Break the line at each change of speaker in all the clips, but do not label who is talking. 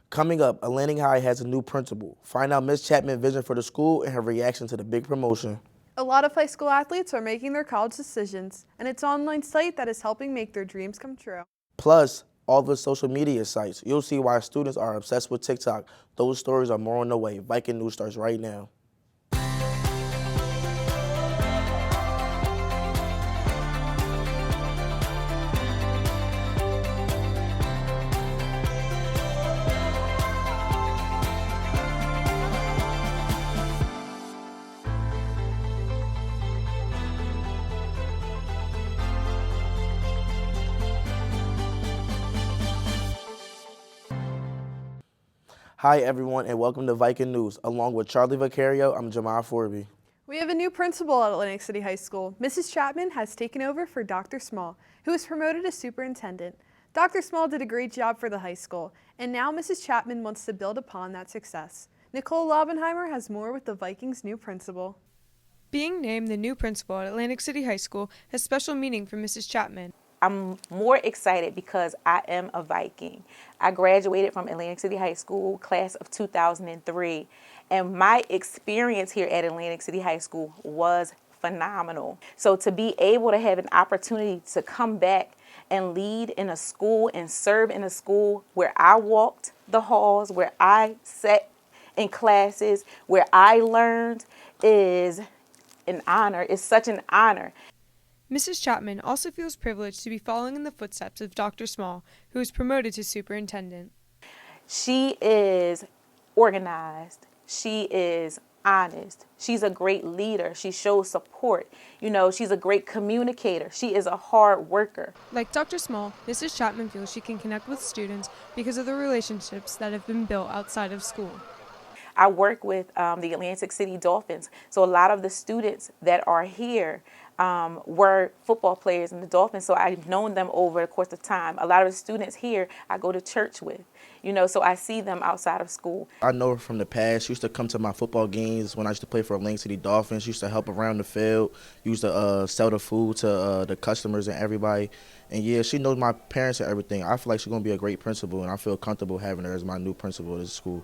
Coming up, Atlantic High has a new principal. Find out Ms. Chapman's vision for the school and her reaction to the big promotion.
A lot of high school athletes are making their college decisions, and it's an online site that is helping make their dreams come true.
Plus, all the social media sites. You'll see why students are obsessed with TikTok. Those stories are more on the way. Viking News starts right now. Hi, everyone, and welcome to Viking News. Along with Charlie Vicario, I'm Jamal Forby.
We have a new principal at Atlantic City High School. Mrs. Chapman has taken over for Dr. Small, who was promoted as superintendent. Dr. Small did a great job for the high school, and now Mrs. Chapman wants to build upon that success. Nicole Laubenheimer has more with the Vikings' new principal.
Being named the new principal at Atlantic City High School has special meaning for Mrs. Chapman.
I'm more excited because I am a Viking. I graduated from Atlantic City High School, class of 2003, and my experience here at Atlantic City High School was phenomenal. So to be able to have an opportunity to come back and lead in a school and serve in a school where I walked the halls, where I sat in classes, where I learned is an honor. It's such an honor.
Mrs. Chapman also feels privileged to be following in the footsteps of Dr. Small, who was promoted to superintendent.
She is organized. She is honest. She's a great leader. She shows support. She's a great communicator. She is a hard worker.
Like Dr. Small, Mrs. Chapman feels she can connect with students because of the relationships that have been built outside of school.
I work with the Atlantic City Dolphins, so a lot of the students that are here were football players in the Dolphins, so I've known them over the course of time. A lot of the students here I go to church with, so I see them outside of school.
I know her from the past. She used to come to my football games when I used to play for Atlantic City Dolphins. She used to help around the field, used to sell the food to the customers and everybody. And yeah, she knows my parents and everything. I feel like she's going to be a great principal, and I feel comfortable having her as my new principal at this school.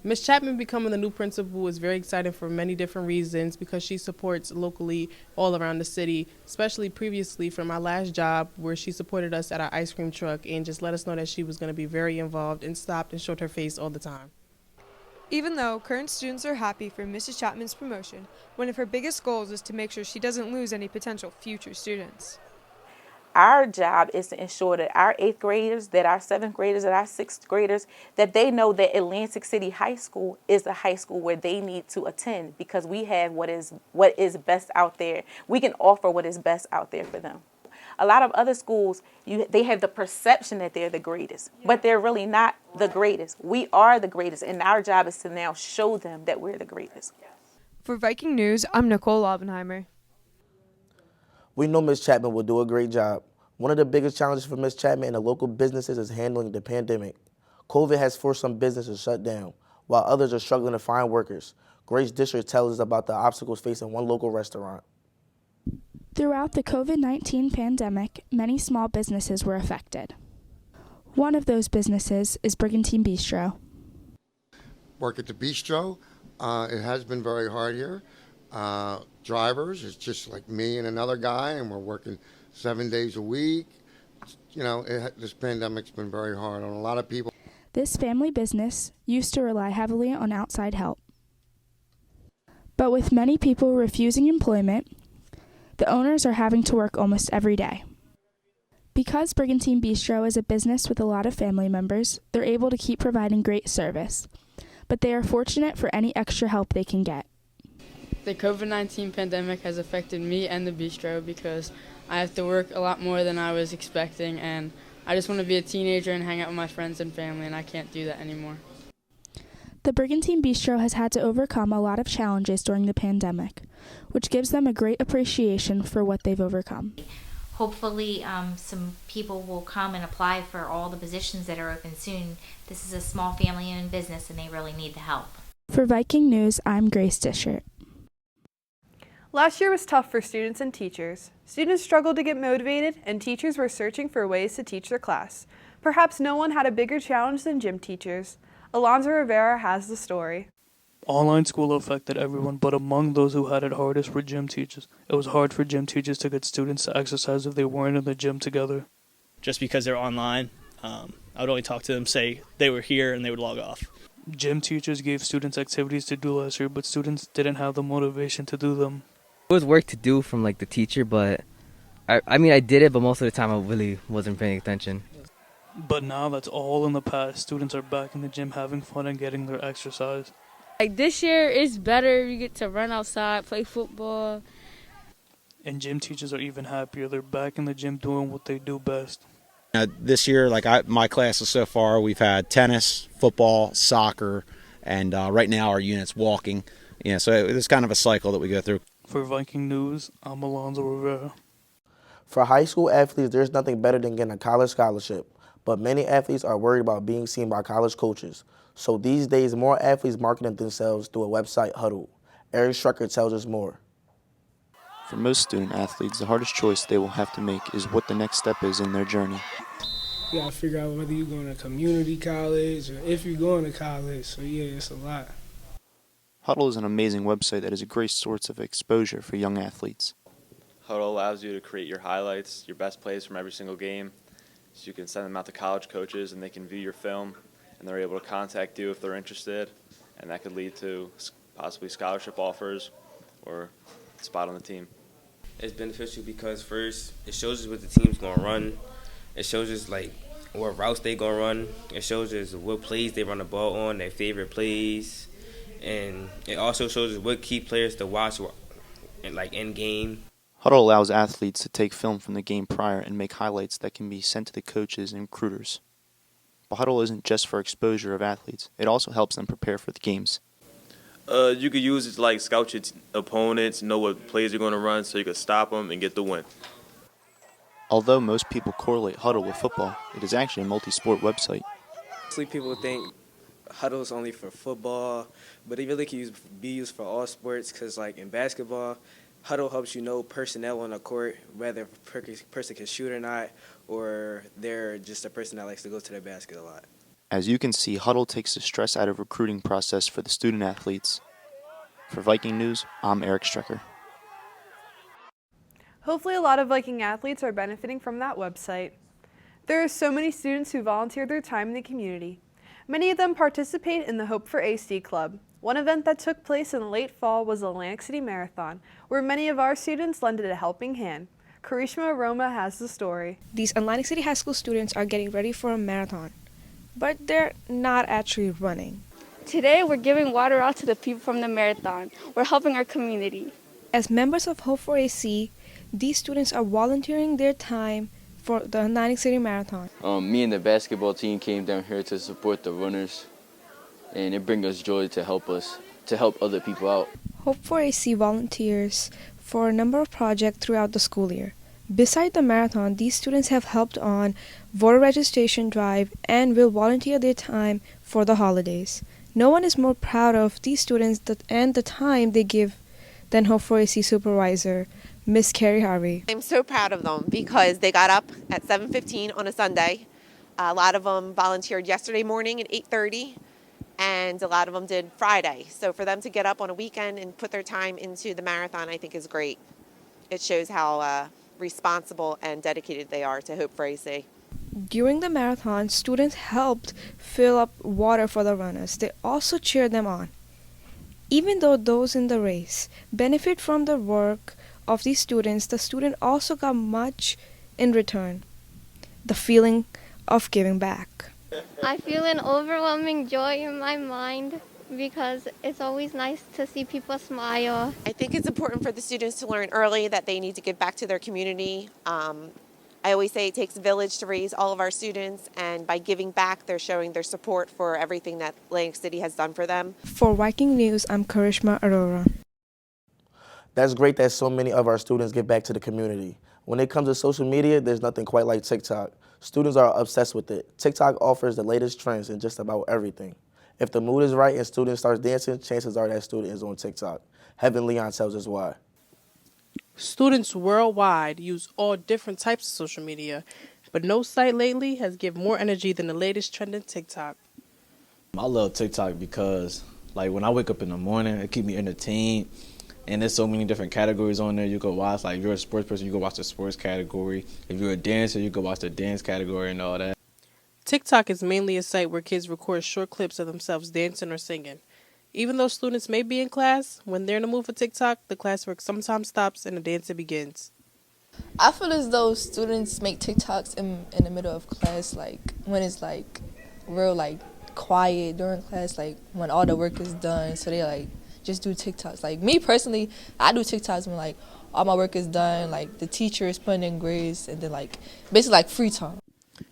Ms. Chapman becoming the new principal is very exciting for many different reasons because she supports locally all around the city, especially previously from my last job where she supported us at our ice cream truck and just let us know that she was going to be very involved and stopped and showed her face all the time.
Even though current students are happy for Mrs. Chapman's promotion, one of her biggest goals is to make sure she doesn't lose any potential future students.
Our job is to ensure that our 8th graders, that our 7th graders, that our 6th graders, that they know that Atlantic City High School is the high school where they need to attend because we have what is best out there. We can offer what is best out there for them. A lot of other schools, they have the perception that they're the greatest, but they're really not the greatest. We are the greatest, and our job is to now show them that we're the greatest.
For Viking News, I'm Nicole Laubenheimer.
We know Ms. Chapman will do a great job. One of the biggest challenges for Ms. Chapman and the local businesses is handling the pandemic. COVID has forced some businesses to shut down, while others are struggling to find workers. Grace Disher tells us about the obstacles facing one local restaurant.
Throughout the COVID-19 pandemic, many small businesses were affected. One of those businesses is Brigantine Bistro.
Work at the bistro. It has been very hard here. Drivers, it's just like me and another guy, and we're working 7 days a week. This pandemic's been very hard on a lot of people.
This family business used to rely heavily on outside help. But with many people refusing employment, the owners are having to work almost every day. Because Brigantine Bistro is a business with a lot of family members, they're able to keep providing great service. But they are fortunate for any extra help they can get.
The COVID-19 pandemic has affected me and the bistro because I have to work a lot more than I was expecting, and I just want to be a teenager and hang out with my friends and family, and I can't do that anymore.
The Brigantine Bistro has had to overcome a lot of challenges during the pandemic, which gives them a great appreciation for what they've overcome.
Hopefully, some people will come and apply for all the positions that are open soon. This is a small family-owned business, and they really need the help.
For Viking News, I'm Grace Dishert.
Last year was tough for students and teachers. Students struggled to get motivated, and teachers were searching for ways to teach their class. Perhaps no one had a bigger challenge than gym teachers. Alonzo Rivera has the story.
Online school affected everyone, but among those who had it hardest were gym teachers. It was hard for gym teachers to get students to exercise if they weren't in the gym together.
Just because they're online, I would only talk to them, say they were here, and they would log off.
Gym teachers gave students activities to do last year, but students didn't have the motivation to do them.
It was work to do from the teacher, but I did it, but most of the time I really wasn't paying attention.
But now that's all in the past. Students are back in the gym having fun and getting their exercise.
This year it's better. You get to run outside, play football.
And gym teachers are even happier. They're back in the gym doing what they do best.
This year, my classes so far, we've had tennis, football, soccer, and right now our unit's walking. So it's kind of a cycle that we go through.
For Viking News, I'm Alonzo Rivera.
For high school athletes, there's nothing better than getting a college scholarship, but many athletes are worried about being seen by college coaches. So these days, more athletes marketing themselves through a website, Huddle. Eric Strecker tells us more.
For most student athletes, the hardest choice they will have to make is what the next step is in their journey.
You gotta figure out whether you're going to community college or if you're going to college. So yeah, it's a lot.
Huddle is an amazing website that is a great source of exposure for young athletes.
Huddle allows you to create your highlights, your best plays from every single game. So you can send them out to college coaches and they can view your film and they're able to contact you if they're interested. And that could lead to possibly scholarship offers or a spot on the team.
It's beneficial because first, it shows us what the team's going to run. It shows us what routes they going to run. It shows us what plays they run the ball on, their favorite plays. And it also shows us what key players to watch in game.
Huddle allows athletes to take film from the game prior and make highlights that can be sent to the coaches and recruiters. But Huddle isn't just for exposure of athletes. It also helps them prepare for the games.
You could use it to scout your opponents, know what plays you're going to run so you can stop them and get the win.
Although most people correlate Huddle with football, it is actually a multi-sport website.
Mostly people think Huddle is only for football, but it really can be used for all sports because in basketball, Huddle helps you know personnel on the court, whether a person can shoot or not, or they're just a person that likes to go to the basket a lot.
As you can see, Huddle takes the stress out of recruiting process for the student athletes. For Viking News, I'm Eric Strecker.
Hopefully a lot of Viking athletes are benefiting from that website. There are so many students who volunteer their time in the community. Many of them participate in the Hope for AC Club. One event that took place in the late fall was the Atlantic City Marathon, where many of our students lended a helping hand. Karishma Aroma has the story.
These Atlantic City High School students are getting ready for a marathon, but they're not actually running.
Today we're giving water out to the people from the marathon. We're helping our community.
As members of Hope for AC, these students are volunteering their time for the Atlantic City Marathon.
Me and the basketball team came down here to support the runners, and it brings us joy to help other people out.
Hope for AC volunteers for a number of projects throughout the school year. Beside the marathon, these students have helped on voter registration drive and will volunteer their time for the holidays. No one is more proud of these students and the time they give than Hope for AC supervisor, Miss Carrie Harvey.
I'm so proud of them because they got up at 7:15 on a Sunday. A lot of them volunteered yesterday morning at 8:30, and a lot of them did Friday. So for them to get up on a weekend and put their time into the marathon, I think is great. It shows how responsible and dedicated they are to Hope for AC.
During the marathon, students helped fill up water for the runners. They also cheered them on. Even though those in the race benefit from the work of these students, the student also got much in return. The feeling of giving back.
I feel an overwhelming joy in my mind because it's always nice to see people smile.
I think it's important for the students to learn early that they need to give back to their community. I always say it takes a village to raise all of our students, and by giving back, they're showing their support for everything that Atlantic City has done for them.
For Viking News, I'm Karishma Arora.
That's great that so many of our students give back to the community. When it comes to social media, there's nothing quite like TikTok. Students are obsessed with it. TikTok offers the latest trends in just about everything. If the mood is right and student starts dancing, chances are that student is on TikTok. Heaven Leon tells us why.
Students worldwide use all different types of social media, but no site lately has given more energy than the latest trend in TikTok.
I love TikTok because, like, when I wake up in the morning, it keep me entertained. And there's so many different categories on there you can watch. Like, if you're a sports person, you can watch the sports category. If you're a dancer, you can watch the dance category and all that.
TikTok is mainly a site where kids record short clips of themselves dancing or singing. Even though students may be in class, when they're in the mood for TikTok, the classwork sometimes stops and the dancing begins.
I feel as though students make TikToks in the middle of class, like when it's like real like quiet during class, like when all the work is done, so they like just do TikToks. Like me personally, I do TikToks when like all my work is done, like the teacher is putting in grades, and then like basically like free time.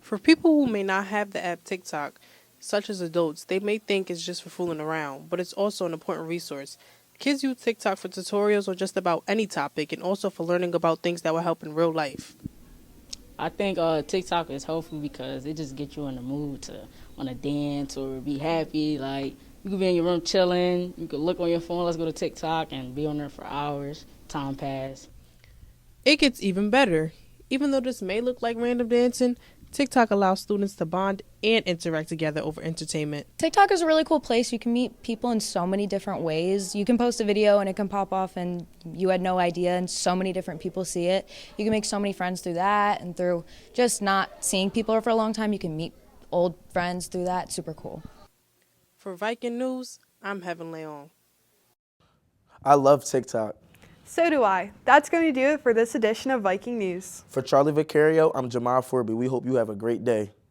For people who may not have the app TikTok, such as adults, they may think it's just for fooling around, but it's also an important resource. Kids use TikTok for tutorials on just about any topic and also for learning about things that will help in real life.
I think TikTok is helpful because it just gets you in the mood to want to dance or be happy. Like, you could be in your room chilling, you could look on your phone, let's go to TikTok, and be on there for hours. Time pass.
It gets even better. Even though this may look like random dancing, TikTok allows students to bond and interact together over entertainment.
TikTok is a really cool place. You can meet people in so many different ways. You can post a video and it can pop off and you had no idea, and so many different people see it. You can make so many friends through that, and through just not seeing people for a long time, you can meet old friends through that. Super cool.
For Viking News, I'm Heaven Leon.
I love TikTok.
So do I. That's going to do it for this edition of Viking News.
For Charlie Vicario, I'm Jamal Forby. We hope you have a great day.